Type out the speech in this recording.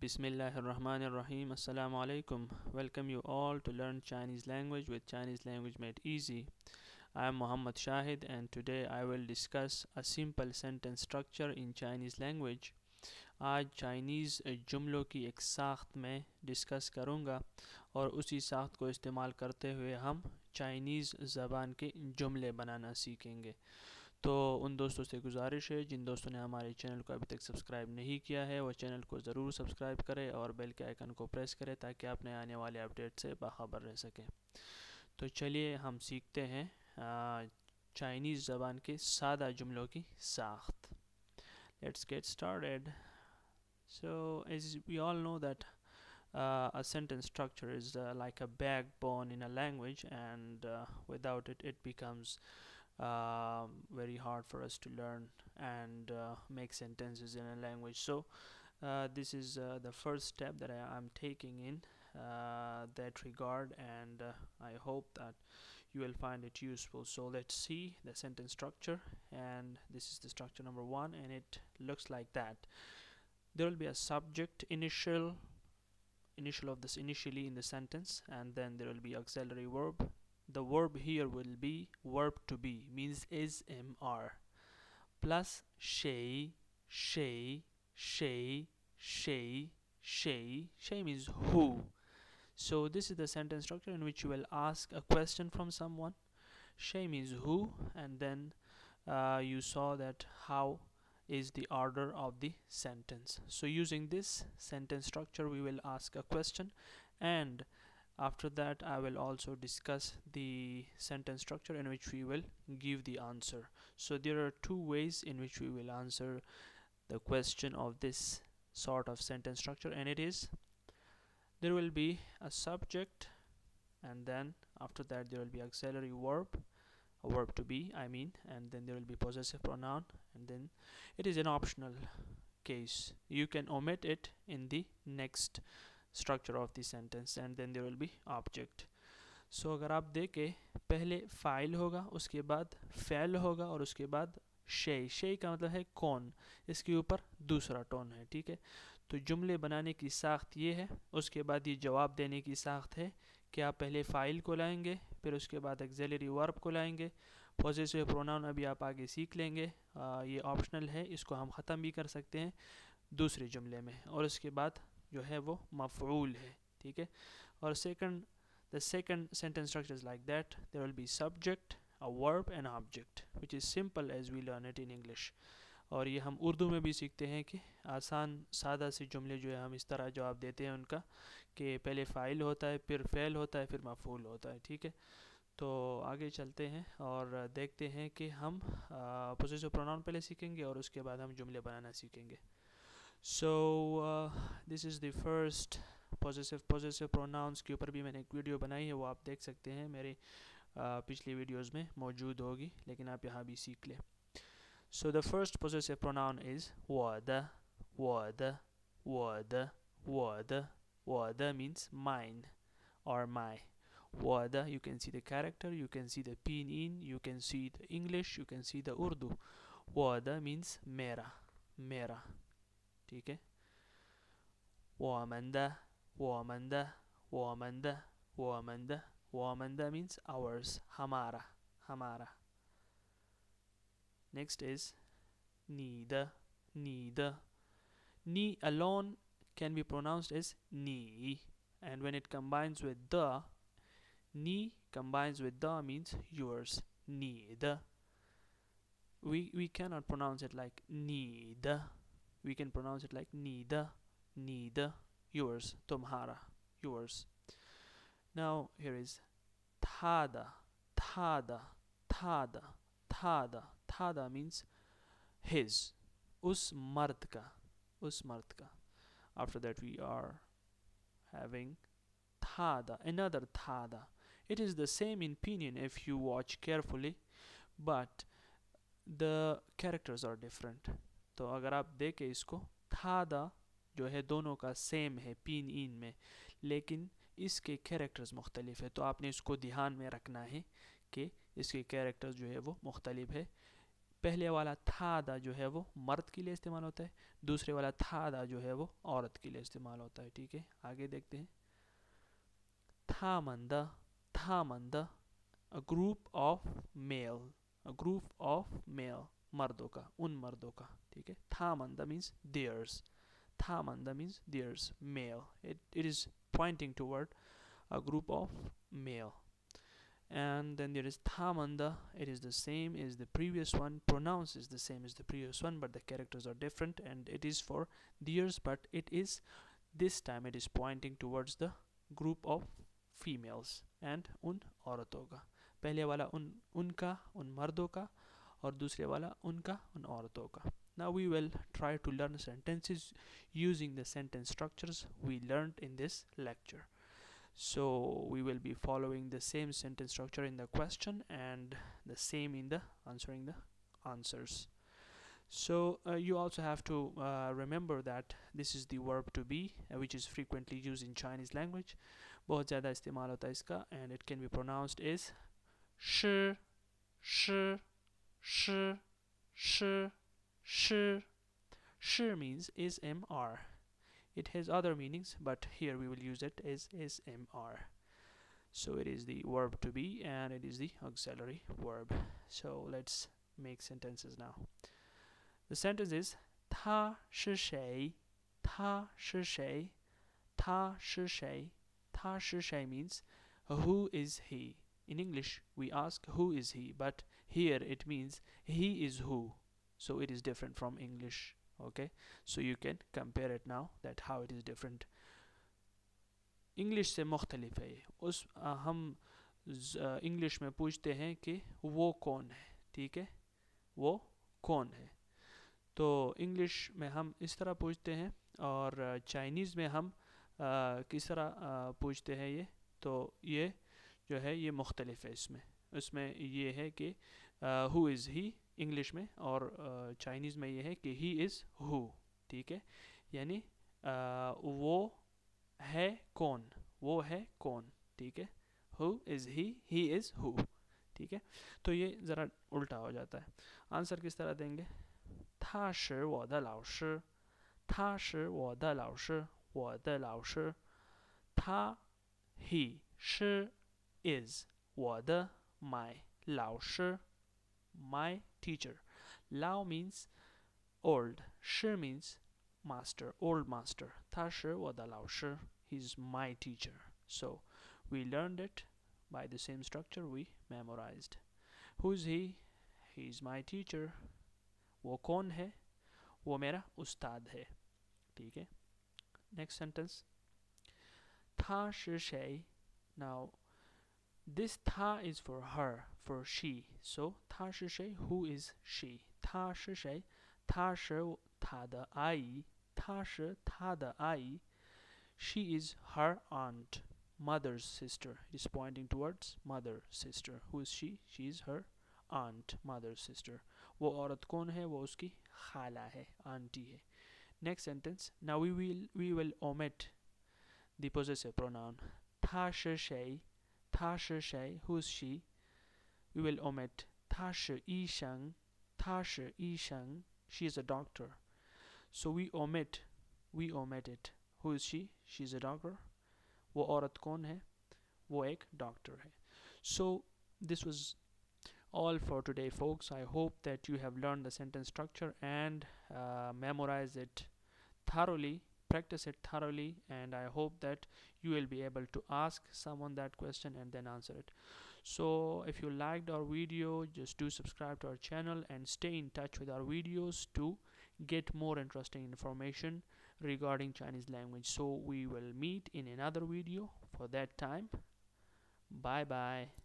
Bismillahirrahmanirrahim. Assalamu alaikum. Welcome you all to learn Chinese language with Chinese language made easy. I am Muhammad Shahid and today I will discuss a simple sentence structure in Chinese language. आज Chinese जुमलों की एक साख्त में discuss करूँगा और उसी साख्त को इस्तेमाल करते हुए हम चाइनीज़ ज़बान के जुमले बनाना सीखेंगे। तो उन दोस्तों से गुजारिश है जिन दोस्तों ने हमारे चैनल को अभी तक सब्सक्राइब नहीं किया है वो चैनल को ज़रूर सब्सक्राइब करें और बेल के आइकन को प्रेस करें ताकि आपने आने वाले अपडेट से बाखबर रह सकें। तो चलिए हम सीखते हैं चाइनीज़ ज़बान के सादा जुमलों की साख्त। Let's get started. So as we all know that a sentence structure is like a backbone in a language, and without it it becomes very hard for us to learn and make sentences in a language. So this is the first step that I am taking in that regard, and I hope that you will find it useful. So let's see the sentence structure, and this is the structure number 1, and it looks like that. There will be a subject initial of this initially in the sentence, and then there will be auxiliary verb. The verb here will be verb to be, means is mr, plus shay. Shay means who. So this is the sentence structure in which you will ask a question from someone. Shay means who, and then you saw that how is the order of the sentence. So using this sentence structure we will ask a question, and after that I will also discuss the sentence structure in which we will give the answer. So there are two ways in which we will answer the question of this sort of sentence structure, and it is there will be a subject, and then after that there will be auxiliary verb, a verb to be and then there will be possessive pronoun, and then it is an optional case. You can omit it in the next structure of the sentence, and then there will be object. So अगर आप देखें पहले file होगा, उसके बाद फ़ैल होगा और उसके बाद शेय का मतलब है कौन, इसके ऊपर दूसरा टोन है, ठीक है। तो जुमले बनाने की साख्त ये है। उसके बाद ये जवाब देने की साख्त है कि आप पहले फ़ाइल को लाएंगे, फिर उसके बाद एक्सिलरी वर्ब को लाएंगे। पॉजेसिव प्रोनाउन अभी आप आगे सीख लेंगे, ये ऑप्शनल है, इसको हम ख़त्म भी कर सकते हैं दूसरे जुमले में, और उसके बाद जो है वो मफ़ऊल है, ठीक है। और the second sentence structure is like that. There will be subject, a verb and object, which is simple as we learn it in English. और ये हम उर्दू में भी सीखते हैं कि आसान सादा से जुमले जो है हम इस तरह जवाब देते हैं उनका कि पहले फ़ाइल होता है, फिर फ़ेल होता है, फिर मफ़ऊल होता है, ठीक है। तो आगे चलते हैं और देखते हैं कि हम पोसेसिव प्रोनाउन पहले सीखेंगे और उसके बाद हम जुमले बनाना सीखेंगे। So this is the first possessive pronouns के ऊपर भी मैंने एक वीडियो बनाई है, वो आप देख सकते हैं, मेरे पिछली वीडियोस में मौजूद होगी, लेकिन आप यहाँ भी सीख लें। So the first possessive pronoun is 我的 means mine or my. 我的, you can see the character, you can see the pinyin, you can see the English, you can see the Urdu. 我的 means मेरा, ठीक है।我们的 means ours, हमारा. Next is 你的. Ni alone can be pronounced as ni, and when it combines with the, ni combines with the means yours. 你的. We cannot pronounce it like 你的. We can pronounce it like 你的, yours, तुम्हारा, yours. Now here is था दा means his, उस मर्द का. After that we are having था, another था. It is the same in pinyin if you watch carefully, but the characters are different. तो अगर आप देखें इसको, था जो है दोनों का सेम है पिन में, लेकिन इसके कैरेक्टर्स मुख्तलिफ है, तो आपने इसको ध्यान में रखना है कि इसके कैरेक्टर्स जो है वो मुख्तलिफ है। पहले वाला था दा जो है वो मर्द के लिए इस्तेमाल होता है, दूसरे वाला था दा जो है वो औरत के लिए इस्तेमाल होता है. ठीक है, आगे देखते हैं. था मंद a group of male, a group of male, मर्दों का, उन मर्दों का. ठीक है, था मंदा means theirs, था मंदा means theirs, male. It is pointing toward a group of male. And then there is thamanda. It is the same as the previous one, pronouns is the same as the previous one, but the characters are different, and it is for theirs, but it is, this time it is pointing towards the group of females and उन औरतों का. पहले वाला उनका, उन मर्दों का, और दूसरे वाला उनका, उन औरतों का. Now we will try to learn sentences using the sentence structures we learned in this lecture. So we will be following the same sentence structure in the question and the same in the answering the answers. So you also have to remember that this is the verb to be, which is frequently used in Chinese language. बहुत ज़्यादा इस्तेमाल होता है इसका, and it can be pronounced as sh, sh, sh, sh, sh. Sh means SMR. It has other meanings, but here we will use it as SMR. So it is the verb to be, and it is the auxiliary verb. So let's make sentences now. The sentence is 他是谁？他是谁？他是谁？他是谁 means who is he? In English, we ask who is he, but here it means he is who. So it is different from English. Okay, so you can compare it now, that how it is different. English से मुख्तलिफ है. हम English में पूछते हैं कि वो कौन है. ठीक है, वो कौन है. तो इंग्लिश में हम इस तरह पूछते हैं, और चाइनीज़ में हम किस तरह पूछते हैं ये. तो ये जो है ये मुख्तलिफ है. इसमें ये है कि हु इज़ ही इंग्लिश में, और चाइनीज़ में ये है कि ही इज़ हु. ठीक है, यानी वो है कौन, वो है कौन. ठीक है, who is he is who. ठीक है, तो ये ज़रा उल्टा हो जाता है. आंसर किस तरह देंगे. 他是我的老师，他是我的老师，我的老师。他 he she is 我的 my 老师 my teacher. 老 means old, 师 means master, old master. 他是我的老师, he's my teacher. So we learned it by the same structure we memorized. Who's he? He's my teacher. वो कौन है? वो मेरा उस्ताद है. ठीक है, next sentence. 他是谁? Now this 他 is for her, for she. So 他是谁? Who is she? 他是谁? 她是她的阿姨，她是她的阿姨。She is her aunt, mother's sister. It is pointing towards mother, sister. Who is she? She is her aunt, mother's sister. वो औरत कौन है? वो उसकी खाला है, aunty है. Next sentence. Now we will omit the possessive pronoun. 她是谁? 她是谁? Who is she? We will omit. 她是医生，她是医生. She is a doctor. So we omit it. Who is she? She is a doctor. वो औरत कौन है? वो एक doctor है. So this was all for today, folks. I hope that you have learned the sentence structure and memorize it thoroughly, practice it thoroughly, and I hope that you will be able to ask someone that question and then answer it. So if you liked our video, just do subscribe to our channel and stay in touch with our videos to get more interesting information regarding Chinese language. So we will meet in another video. For that time, bye bye.